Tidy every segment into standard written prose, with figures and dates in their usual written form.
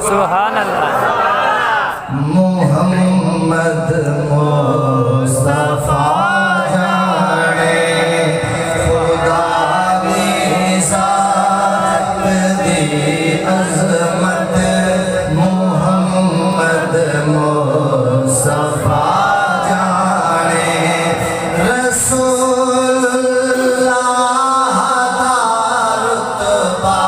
सुभान अल्लाह। मोहम्मद मुस्तफा जाने खुदा की ज़ात दी अज़मत मोहम्मद मुस्तफा जाने रसूलुल्लाह दा रुतबा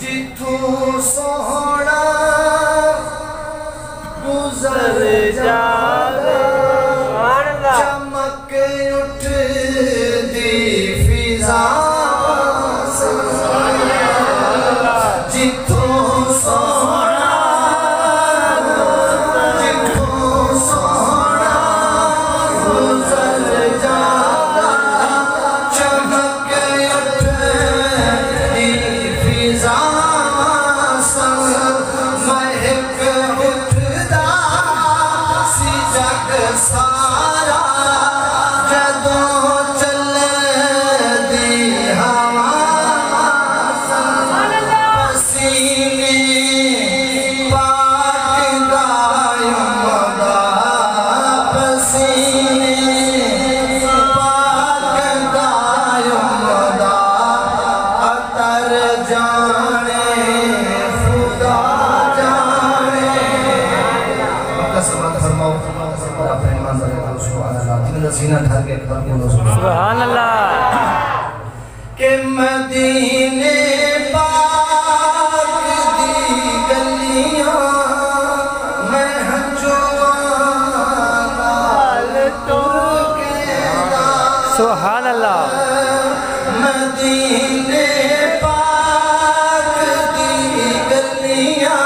जिथों सोहना गुजर जावे चमक उठ दी फिजा जिथों सोहना गुजर जावे चमक उठ दी फिजा महक उठदा सी जग सारा जदों चलदी हवा पसीने पाक दा यमदा पसीने पाक दा यमदा अतर जाने खुदा जाने सुभान अल्लाह। के मदीने पाक दी गलियां मैं हंजुआं नाल तुर के सुभान अल्लाह। मदीने पाक दी गलियां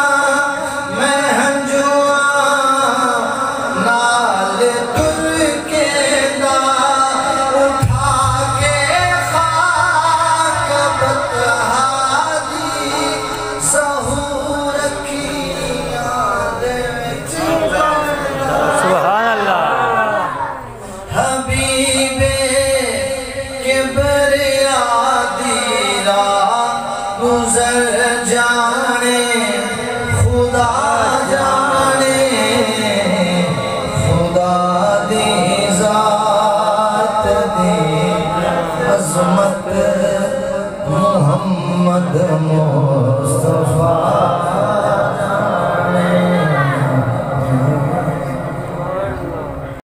मैं हंजुआं नाल तुर के उठा के खाक बतहादी सहूर रखियां दे सुभान अल्लाह। हबीबे किबरिया दी राह गुजर जाने खुदा जाने खुदा दी ज़ात दी अज़मत मोहम्मद मुस्तफा